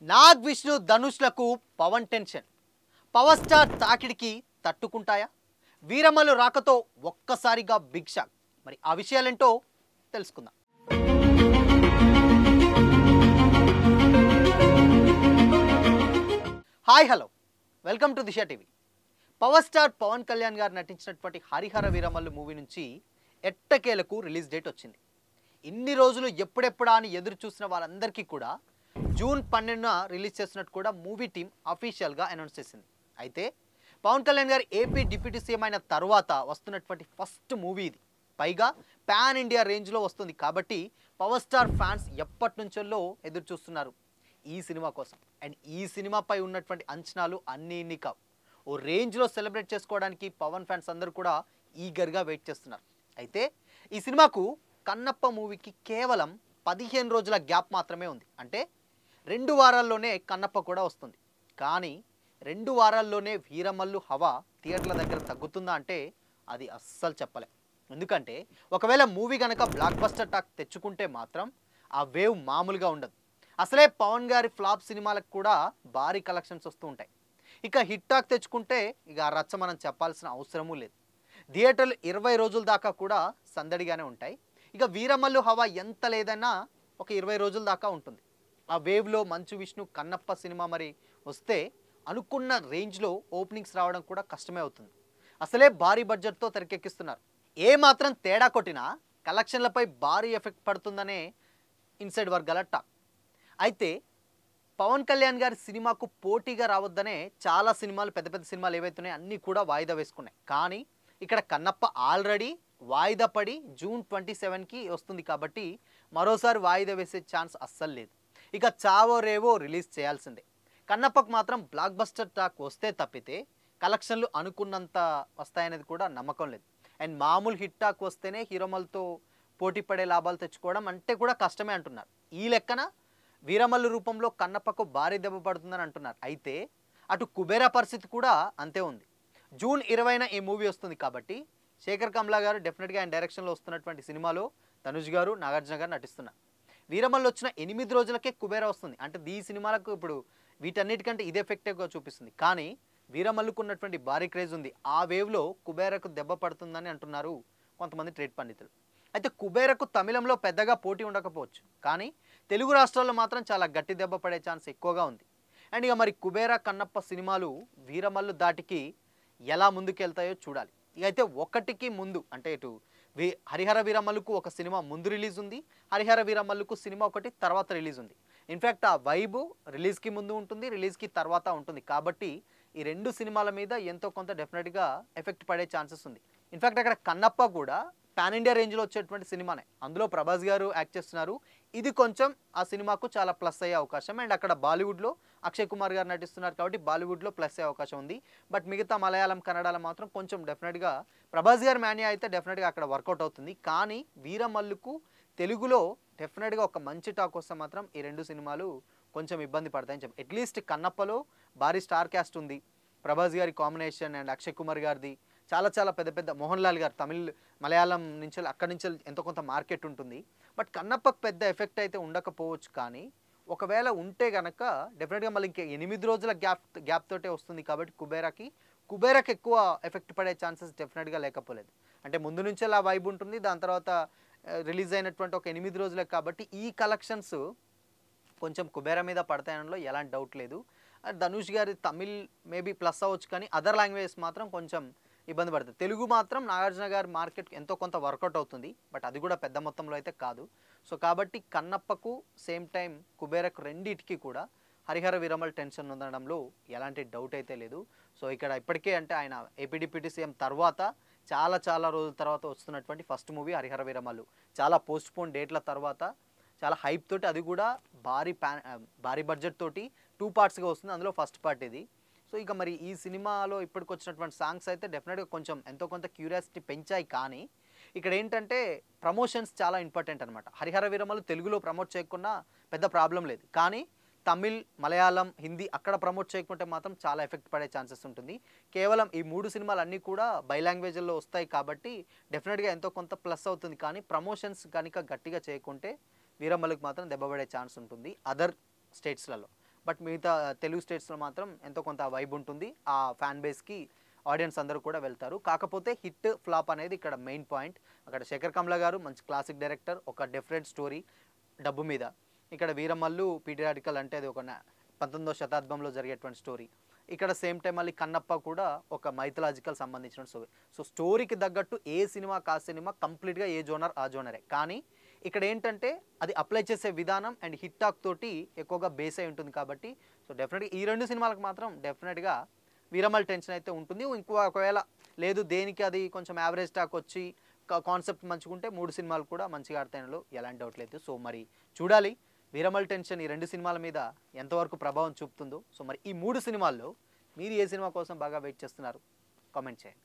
నాగ్ విష్ణు ధనుష్లకు Pawan tension. Power star తాకిడికి తట్టుకుంటాయా? వీరమ్మలు రాకతో ఒక్కసారిగా బిగ్ షాక్. మరి ఆ విషయాలేంటో తెలుసుకుందాం. Hi hello, welcome to Disha TV. Power star Pawan Kalyan గారు నటించినటువంటి హరిహర వీరమల్లు మూవీ నుంచి ఎట్టకేలకు రిలీజ్ డేట్ వచ్చింది. ఇన్ని రోజులు ఎప్పుడెప్పుడా అని ఎదురు చూసిన వాళ్ళందరికీ కూడా జూన్ 12న రిలీజ్ చేస్తున్నట్టు కూడా మూవీ టీం అఫీషియల్గా అనౌన్స్ చేసింది. అయితే పవన్ కళ్యాణ్ గారు ఏపీ డిప్యూటీ సీఎం అయిన తర్వాత వస్తున్నటువంటి ఫస్ట్ మూవీ ఇది. పైగా పాన్ ఇండియా రేంజ్లో వస్తుంది కాబట్టి పవర్ స్టార్ ఫ్యాన్స్ ఎప్పటి నుంచో ఎదురు చూస్తున్నారు ఈ సినిమా కోసం. అండ్ ఈ సినిమాపై ఉన్నటువంటి అంచనాలు అన్నీ ఇన్ని కావు. ఓ రేంజ్లో సెలబ్రేట్ చేసుకోవడానికి పవన్ ఫ్యాన్స్ అందరూ కూడా ఈగర్గా వెయిట్ చేస్తున్నారు. అయితే ఈ సినిమాకు కన్నప్ప మూవీకి కేవలం 15 రోజుల గ్యాప్ మాత్రమే ఉంది. అంటే 2 వారాల్లోనే కన్నప్ప కూడా వస్తుంది. కానీ 2 వారాల్లోనే వీరమల్లు హవా థియేటర్ల దగ్గర తగ్గుతుందా అంటే అది అస్సలు చెప్పలేం. ఎందుకంటే ఒకవేళ మూవీ కనుక బ్లాక్ బస్టర్ టాక్ తెచ్చుకుంటే మాత్రం ఆ వేవ్ మామూలుగా ఉండదు. అసలే పవన్ గారి ఫ్లాప్ సినిమాలకు కూడా భారీ కలెక్షన్స్ వస్తూ ఉంటాయి. ఇక హిట్ టాక్ తెచ్చుకుంటే ఇక ఆ రచ్చ మనం చెప్పాల్సిన అవసరమూ లేదు. థియేటర్లు 20 రోజుల దాకా కూడా సందడిగానే ఉంటాయి. ఇక వీరమల్లు హవా ఎంత లేదన్నా ఒక 20 రోజుల దాకా ఉంటుంది. ఆ వేవ్లో మంచు విష్ణు కన్నప్ప సినిమా మరి వస్తే అనుకున్న రేంజ్లో ఓపెనింగ్స్ రావడం కూడా కష్టమే అవుతుంది. అసలే భారీ బడ్జెట్తో తెరకెక్కిస్తున్నారు. ఏ మాత్రం తేడా కొట్టినా కలెక్షన్లపై భారీ ఎఫెక్ట్ పడుతుందనే ఇన్సైడ్ వర్గాల టాక్. అయితే పవన్ కళ్యాణ్ గారి సినిమాకు పోటీగా రావద్దనే చాలా సినిమాలు, పెద్ద పెద్ద సినిమాలు ఏవైతున్నాయో అన్నీ కూడా వాయిదా వేసుకున్నాయి. కానీ ఇక్కడ కన్నప్ప ఆల్రెడీ వాయిదా పడి జూన్ 27కి వస్తుంది కాబట్టి మరోసారి వాయిదా వేసే ఛాన్స్ అస్సలు లేదు. ఇక చావో రేవో రిలీజ్ చేయాల్సిందే. కన్నప్పకు మాత్రం బ్లాక్ బస్టర్ టాక్ వస్తే తప్పితే కలెక్షన్లు అనుకున్నంత వస్తాయనేది కూడా నమ్మకం లేదు. అండ్ మామూలు హిట్ టాక్ వస్తేనే హీరోమల్తో పోటీ పడే లాభాలు తెచ్చుకోవడం అంటే కూడా కష్టమే అంటున్నారు. ఈ లెక్కన వీరమల్లు రూపంలో కన్నప్పకు భారీ దెబ్బ పడుతుందని అంటున్నారు. అయితే అటు కుబేరా పరిస్థితి కూడా అంతే ఉంది. జూన్ 20న ఈ మూవీ వస్తుంది కాబట్టి శేఖర్ కమ్లా గారు డెఫినెట్గా ఆయన డైరెక్షన్లో వస్తున్నటువంటి సినిమాలో ధనుష్ గారు, నాగార్జున గారు నటిస్తున్నారు. వీరమల్లు వచ్చిన 8 రోజులకే కుబేరా వస్తుంది. అంటే ఈ సినిమాలకు ఇప్పుడు వీటన్నిటికంటే ఇది ఎఫెక్టివ్గా చూపిస్తుంది. కానీ వీరమల్లుకు ఉన్నటువంటి భారీ క్రేజ్ ఉంది. ఆ వేవ్లో కుబేరకు దెబ్బ పడుతుందని అంటున్నారు కొంతమంది ట్రేడ్ పండితులు. అయితే కుబేరకు తమిళంలో పెద్దగా పోటీ ఉండకపోవచ్చు, కానీ తెలుగు రాష్ట్రాల్లో మాత్రం చాలా గట్టి దెబ్బ పడే ఛాన్స్ ఎక్కువగా ఉంది. అండ్ ఇక మరి కుబేరా కన్నప్ప సినిమాలు వీరమల్లు దాటికి ఎలా ముందుకెళ్తాయో చూడాలి. ఇక అయితే ఒకటికి ముందు అంటే ఇటు హరిహర వీరమల్లుకు ఒక సినిమా ముందు రిలీజ్ ఉంది, హరిహర వీరమల్లుకు సినిమా ఒకటి తర్వాత రిలీజ్ ఉంది. ఇన్ఫ్యాక్ట్ ఆ వైబు రిలీజ్కి ముందు ఉంటుంది, రిలీజ్కి తర్వాత ఉంటుంది. కాబట్టి ఈ 2 సినిమాల మీద ఎంతో కొంత డెఫినెట్గా ఎఫెక్ట్ పడే ఛాన్సెస్ ఉంది. ఇన్ఫ్యాక్ట్ అక్కడ కన్నప్ప కూడా పాన్ ఇండియా రేంజ్లో వచ్చేటువంటి సినిమానే. అందులో ప్రభాస్ గారు యాక్ట్ చేస్తున్నారు. ఇది కొంచెం ఆ సినిమాకు చాలా ప్లస్ అయ్యే అవకాశం. అండ్ అక్కడ బాలీవుడ్లో అక్షయ్ కుమార్ గారు నటిస్తున్నారు కాబట్టి బాలీవుడ్లో ప్లస్ అయ్యే అవకాశం ఉంది. బట్ మిగతా మలయాళం, కన్నడలో మాత్రం కొంచెం డెఫినెట్గా ప్రభాస్ గారి మాన్యా అయితే డెఫినెట్గా అక్కడ వర్కౌట్ అవుతుంది. కానీ వీరమల్లుకు తెలుగులో డెఫినెట్గా ఒక మంచి టాక్ వస్తే మాత్రం ఈ 2 సినిమాలు కొంచెం ఇబ్బంది పడతాయని చెప్పి. అట్లీస్ట్ కన్నప్పలో భారీ స్టార్ క్యాస్ట్ ఉంది. ప్రభాస్ గారి కాంబినేషన్ అండ్ అక్షయ్ కుమార్ గారిది చాలా చాలా పెద్ద పెద్ద, మోహన్ లాల్ గారు తమిళ్, మలయాళం నుంచి అక్కడి నుంచి ఎంతో కొంత మార్కెట్ ఉంటుంది. బట్ కన్నప్పకు పెద్ద ఎఫెక్ట్ అయితే ఉండకపోవచ్చు. కానీ ఒకవేళ ఉంటే కనుక డెఫినెట్గా మళ్ళీ ఇంకా 8 రోజుల గ్యాప్ తోటే వస్తుంది కాబట్టి కుబేరాకి ఎక్కువ ఎఫెక్ట్ పడే ఛాన్సెస్ డెఫినెట్గా లేకపోలేదు. అంటే ముందు నుంచే అలా వైబ్ ఉంటుంది. దాని తర్వాత రిలీజ్ అయినటువంటి ఒక 8 రోజులే కాబట్టి ఈ కలెక్షన్స్ కొంచెం కుబేరా మీద పడతాయనలో ఎలాంటి డౌట్ లేదు. ధనుష్ గారి తమిళ్ మేబీ ప్లస్ అవ్వచ్చు, కానీ అదర్ లాంగ్వేజెస్ మాత్రం కొంచెం ఇబ్బంది పడుతుంది. తెలుగు మాత్రం నాగార్జున గారి మార్కెట్ ఎంతో కొంత వర్కౌట్ అవుతుంది. బట్ అది కూడా పెద్ద మొత్తంలో అయితే కాదు. సో కాబట్టి కన్నప్పకు సేమ్ టైం కుబేరకు రెండింటికి కూడా హరిహర వీరమల్ టెన్షన్ ఉండడంలో ఎలాంటి డౌట్ అయితే లేదు. సో ఇక్కడ ఇప్పటికే అంటే ఆయన ఏపీ డిప్యూటీ సీఎం తర్వాత చాలా రోజుల తర్వాత వస్తున్నటువంటి ఫస్ట్ మూవీ హరిహర వీరమల్లు. చాలా పోస్ట్ పోన్ డేట్ల తర్వాత చాలా హైప్ తోటి, అది కూడా భారీ బడ్జెట్ తోటి 2 పార్ట్స్గా వస్తుంది. అందులో ఫస్ట్ పార్ట్ ఇది. సో ఇక మరి ఈ సినిమాలో ఇప్పటికి వచ్చినటువంటి సాంగ్స్ అయితే డెఫినెట్గా కొంచెం ఎంతో కొంత క్యూరియాసిటీ పెంచాయి. కానీ ఇక్కడ ఏంటంటే ప్రమోషన్స్ చాలా ఇంపార్టెంట్ అనమాట. హరిహర వీరమల్లు తెలుగులో ప్రమోట్ చేయకుండా పెద్ద ప్రాబ్లం లేదు, కానీ తమిళ్, మలయాళం, హిందీ అక్కడ ప్రమోట్ చేయకుంటే మాత్రం చాలా ఎఫెక్ట్ పడే ఛాన్సెస్ ఉంటుంది. కేవలం ఈ 3 సినిమాలు అన్నీ కూడా బై లాంగ్వేజ్లో వస్తాయి కాబట్టి డెఫినెట్గా ఎంతో కొంత ప్లస్ అవుతుంది. కానీ ప్రమోషన్స్ కనుక గట్టిగా చేయకుంటే వీరమల్లుకి మాత్రం దెబ్బపడే ఛాన్స్ ఉంటుంది అదర్ స్టేట్స్లలో. బట్ మిగతా తెలుగు స్టేట్స్లో మాత్రం ఎంతో కొంత వైబ్ ఉంటుంది. ఆ ఫ్యాన్ బేస్కి ఆడియన్స్ అందరూ కూడా వెళ్తారు. కాకపోతే హిట్ ఫ్లాప్ అనేది ఇక్కడ మెయిన్ పాయింట్. అక్కడ శేఖర్ కమ్ల గారు మంచి క్లాసిక్ డైరెక్టర్, ఒక డిఫరెంట్ స్టోరీ డబ్బు మీద. ఇక్కడ వీరమల్లు పీరియాడికల్ అంటే అది ఒక 19వ శతాబ్దంలో జరిగేటువంటి స్టోరీ. ఇక్కడ సేమ్ టైం మళ్ళీ కన్నప్ప కూడా ఒక మైథలాజికల్ సంబంధించిన స్టోరీ. సో స్టోరీకి తగ్గట్టు ఏ సినిమా కా సినిమా కంప్లీట్గా ఏ జోనర్ ఆ జోనరే. కానీ ఇక్కడ ఏంటంటే అది అప్లై చేసే విధానం అండ్ హిట్ టాక్ తోటి ఎక్కువగా బేస్ అయి ఉంటుంది కాబట్టి సో డెఫినెట్గా ఈ 2 సినిమాలకు మాత్రం డెఫినెట్గా వీరమల్ టెన్షన్ అయితే ఉంటుంది. ఇంకో ఒకవేళ లేదు దేనికి అది కొంచెం యావరేజ్ టాక్ వచ్చి కాన్సెప్ట్ మంచిగుంటే 3 సినిమాలు కూడా మంచిగా ఆడతాయనలో ఎలాంటి డౌట్ లేదు. సో మరి చూడాలి వీరమల్ టెన్షన్ ఈ 2 సినిమాల మీద ఎంతవరకు ప్రభావం చూపుతుందో. సో మరి ఈ 3 సినిమాల్లో మీరు ఏ సినిమా కోసం బాగా వెయిట్ చేస్తున్నారు కామెంట్ చేయండి.